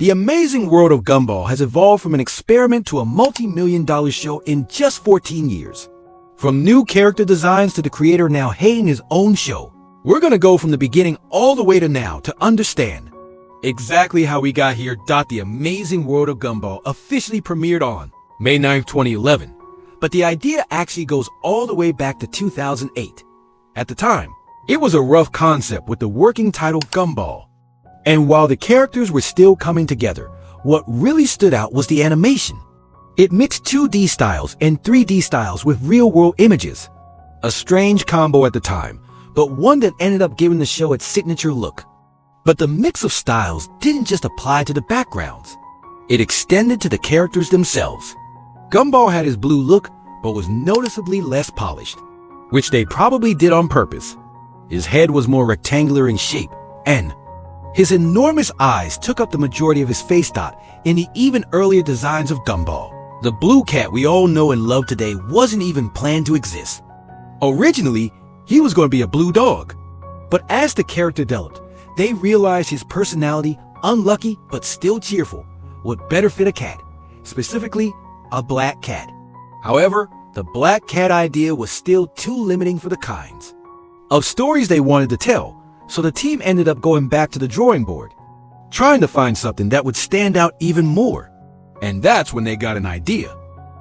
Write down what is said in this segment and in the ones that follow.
The Amazing World of Gumball has evolved from an experiment to a multi-million-dollar show in just 14 years. From new character designs to the creator now hating his own show, we're gonna go from the beginning all the way to now to understand exactly how we got here. The Amazing World of Gumball officially premiered on May 9, 2011, but the idea actually goes all the way back to 2008. At the time, it was a rough concept with the working title Gumball. And while the characters were still coming together, what really stood out was the animation. It mixed 2D styles and 3D styles with real-world images. A strange combo at the time, but one that ended up giving the show its signature look. But the mix of styles didn't just apply to the backgrounds. It extended to the characters themselves. Gumball had his blue look, but was noticeably less polished, which they probably did on purpose. His head was more rectangular in shape, and his enormous eyes took up the majority of his face in the even earlier designs of Gumball. The blue cat we all know and love today wasn't even planned to exist. Originally, he was going to be a blue dog. But as the character developed, they realized his personality, unlucky but still cheerful, would better fit a cat, specifically a black cat. However, the black cat idea was still too limiting for the kinds of stories they wanted to tell, so the team ended up going back to the drawing board, trying to find something that would stand out even more. And that's when they got an idea.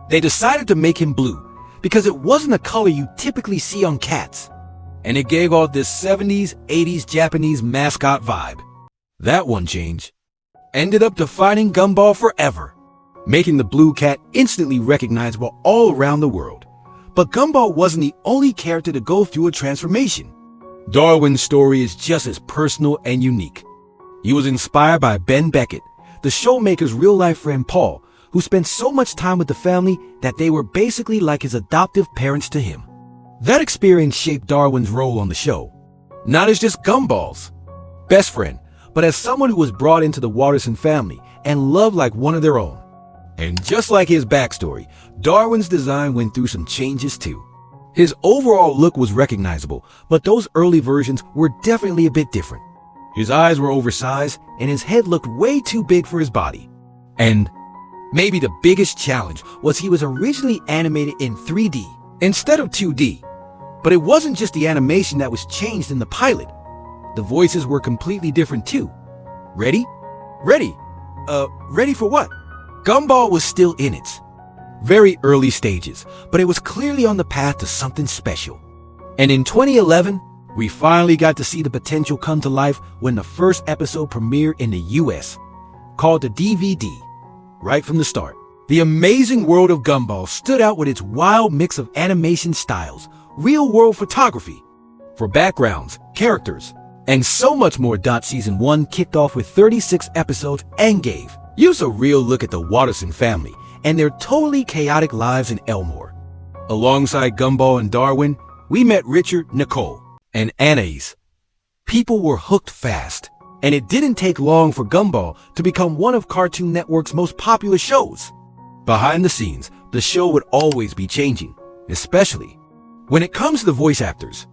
They decided to make him blue because it wasn't a color you typically see on cats, and it gave off this 70s, 80s Japanese mascot vibe. That one change ended up defining Gumball forever, making the blue cat instantly recognizable all around the world. But Gumball wasn't the only character to go through a transformation. Darwin's story is just as personal and unique. He was inspired by Ben Beckett, the showmaker's real-life friend Paul, who spent so much time with the family that they were basically like his adoptive parents to him. That experience shaped Darwin's role on the show, not as just Gumball's best friend, but as someone who was brought into the Watterson family and loved like one of their own. And just like his backstory, Darwin's design went through some changes too. His overall look was recognizable, but those early versions were definitely a bit different. His eyes were oversized, and his head looked way too big for his body. And maybe the biggest challenge was he was originally animated in 3D instead of 2D. But it wasn't just the animation that was changed in the pilot. The voices were completely different too. Ready? Ready? Ready for what? Gumball was still in its very early stages, but it was clearly on the path to something special. And in 2011, we finally got to see the potential come to life when the first episode premiered in the US, called the DVD. Right from the start, The Amazing World of Gumball stood out with its wild mix of animation styles, real-world photography, for backgrounds, characters, and so much more. Season 1 kicked off with 36 episodes and gave us a real look at the Watterson family and their totally chaotic lives in Elmore. Alongside Gumball and Darwin, we met Richard, Nicole, and Anais. People were hooked fast, and it didn't take long for Gumball to become one of Cartoon Network's most popular shows. Behind the scenes, the show would always be changing, especially when it comes to the voice actors.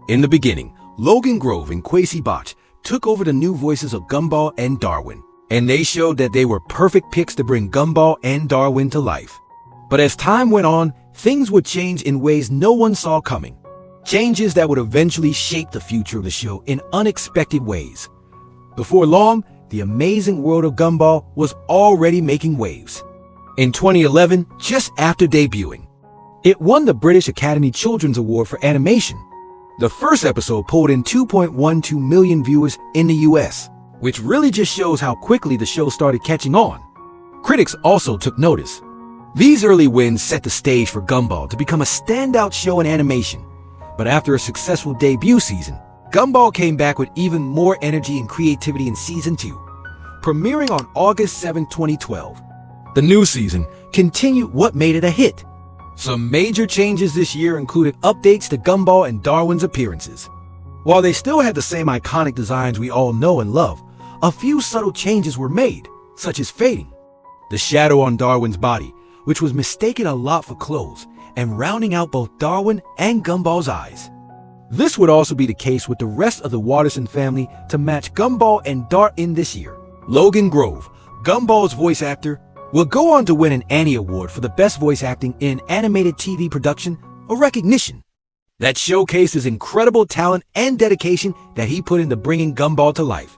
In the beginning, Logan Grove and Kwesi Botch took over the new voices of Gumball and Darwin, and they showed that they were perfect picks to bring Gumball and Darwin to life. But as time went on, things would change in ways no one saw coming. Changes that would eventually shape the future of the show in unexpected ways. Before long, The Amazing World of Gumball was already making waves. In 2011, just after debuting, it won the British Academy Children's Award for Animation. The first episode pulled in 2.12 million viewers in the US, which really just shows how quickly the show started catching on. Critics also took notice. These early wins set the stage for Gumball to become a standout show in animation. But after a successful debut season, Gumball came back with even more energy and creativity in Season 2, premiering on August 7, 2012. The new season continued what made it a hit. Some major changes this year included updates to Gumball and Darwin's appearances. While they still had the same iconic designs we all know and love, a few subtle changes were made, such as fading the shadow on Darwin's body, which was mistaken a lot for clothes, and rounding out both Darwin and Gumball's eyes. This would also be the case with the rest of the Watterson family to match Gumball and Dart in this year. Logan Grove, Gumball's voice actor, will go on to win an Annie Award for the best voice acting in animated TV production, a recognition that showcased his incredible talent and dedication that he put into bringing Gumball to life.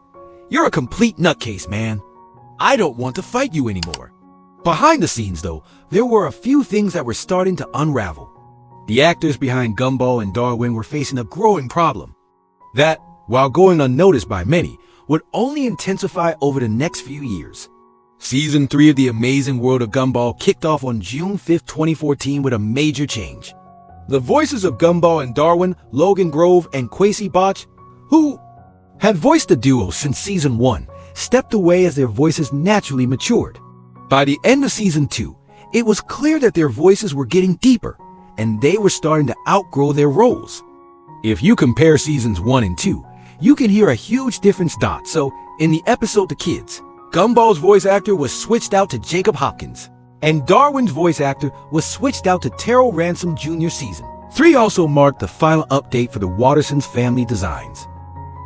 You're a complete nutcase, man. I don't want to fight you anymore. Behind the scenes, though, there were a few things that were starting to unravel. The actors behind Gumball and Darwin were facing a growing problem that, while going unnoticed by many, would only intensify over the next few years. Season 3 of The Amazing World of Gumball kicked off on June 5, 2014 with a major change. The voices of Gumball and Darwin, Logan Grove and Kwesi Botch, who had voiced the duo since Season 1, stepped away as their voices naturally matured. By the end of Season 2, it was clear that their voices were getting deeper, and they were starting to outgrow their roles. If you compare Seasons 1 and 2, you can hear a huge difference. So, in the episode The Kids, Gumball's voice actor was switched out to Jacob Hopkins, and Darwin's voice actor was switched out to Terrell Ransom Jr. Season 3 also marked the final update for the Watterson's family designs.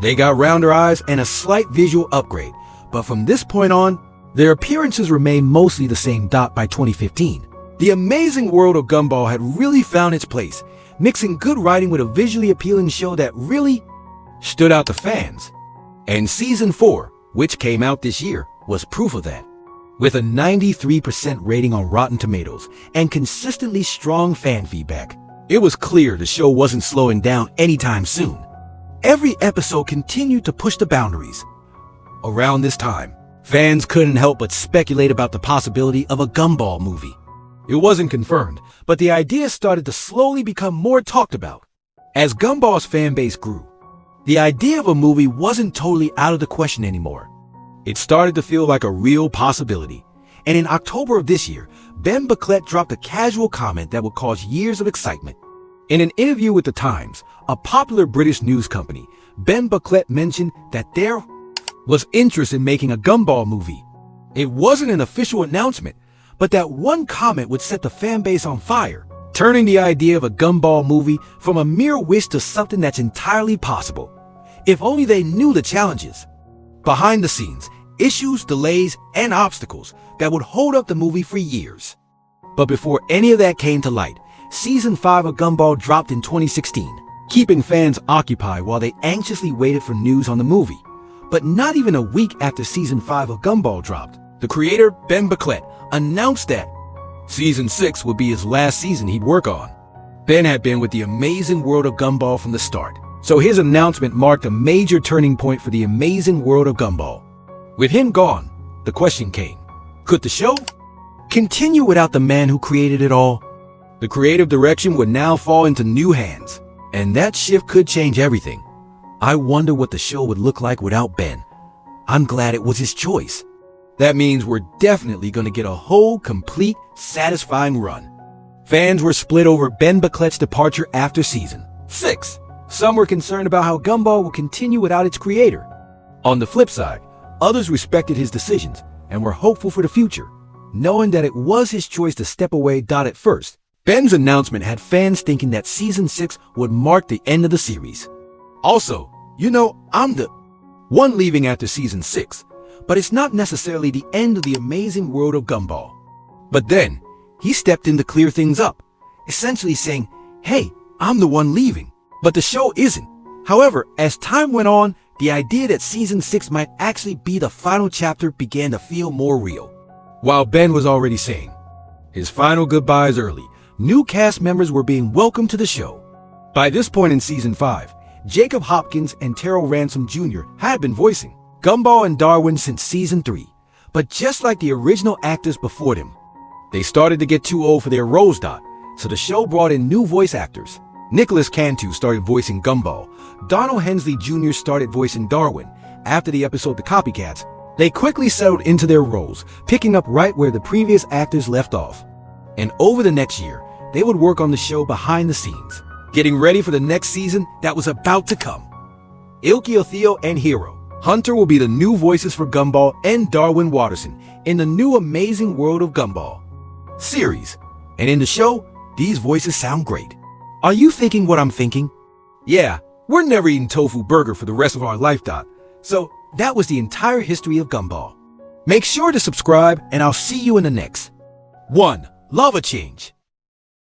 They got rounder eyes and a slight visual upgrade, but from this point on, their appearances remained mostly the same. By 2015, The Amazing World of Gumball had really found its place, mixing good writing with a visually appealing show that really stood out to fans. And Season 4, which came out this year, was proof of that. With a 93% rating on Rotten Tomatoes and consistently strong fan feedback, it was clear the show wasn't slowing down anytime soon. Every episode continued to push the boundaries. Around this time, fans couldn't help but speculate about the possibility of a Gumball movie. It wasn't confirmed, but the idea started to slowly become more talked about. As Gumball's fan base grew, the idea of a movie wasn't totally out of the question anymore. It started to feel like a real possibility. And in October of this year, Ben Bucklett dropped a casual comment that would cause years of excitement. In an interview with The Times, a popular British news company, Ben Bucklett mentioned that there was interest in making a Gumball movie. It wasn't an official announcement, but that one comment would set the fan base on fire, turning the idea of a Gumball movie from a mere wish to something that's entirely possible. If only they knew the challenges behind the scenes, issues, delays, and obstacles that would hold up the movie for years. But before any of that came to light, Season 5 of Gumball dropped in 2016, keeping fans occupied while they anxiously waited for news on the movie. But not even a week after Season 5 of Gumball dropped, the creator, Ben Bucklett, announced that Season 6 would be his last season he'd work on. Ben had been with The Amazing World of Gumball from the start, so his announcement marked a major turning point for The Amazing World of Gumball. With him gone, the question came, could the show continue without the man who created it all? The creative direction would now fall into new hands, and that shift could change everything. I wonder what the show would look like without Ben. I'm glad it was his choice. That means we're definitely going to get a whole, complete, satisfying run. Fans were split over Ben Bucklett's departure after Season 6. Some were concerned about how Gumball would continue without its creator. On the flip side, others respected his decisions and were hopeful for the future, knowing that it was his choice to step away. At first, Ben's announcement had fans thinking that Season 6 would mark the end of the series. Also, I'm the one leaving after Season 6, but it's not necessarily the end of The Amazing World of Gumball. But then, he stepped in to clear things up, essentially saying, hey, I'm the one leaving. But the show isn't. However, as time went on, the idea that Season 6 might actually be the final chapter began to feel more real. While Ben was already saying his final goodbyes early, new cast members were being welcomed to the show. By this point in Season 5, Jacob Hopkins and Terrell Ransom Jr. had been voicing Gumball and Darwin since Season 3, but just like the original actors before them, they started to get too old for their roles. So the show brought in new voice actors. Nicholas Cantu started voicing Gumball. Donald Hensley Jr. started voicing Darwin. After the episode The Copycats, they quickly settled into their roles, picking up right where the previous actors left off. And over the next year, they would work on the show behind the scenes, getting ready for the next season that was about to come. Ilky Theo and Hero Hunter will be the new voices for Gumball and Darwin Watterson in the new Amazing World of Gumball series. And in the show, these voices sound great. Are you thinking what I'm thinking? Yeah, we're never eating tofu burger for the rest of our life. So that was the entire history of Gumball. Make sure to subscribe, and I'll see you in the next one. Lava Change.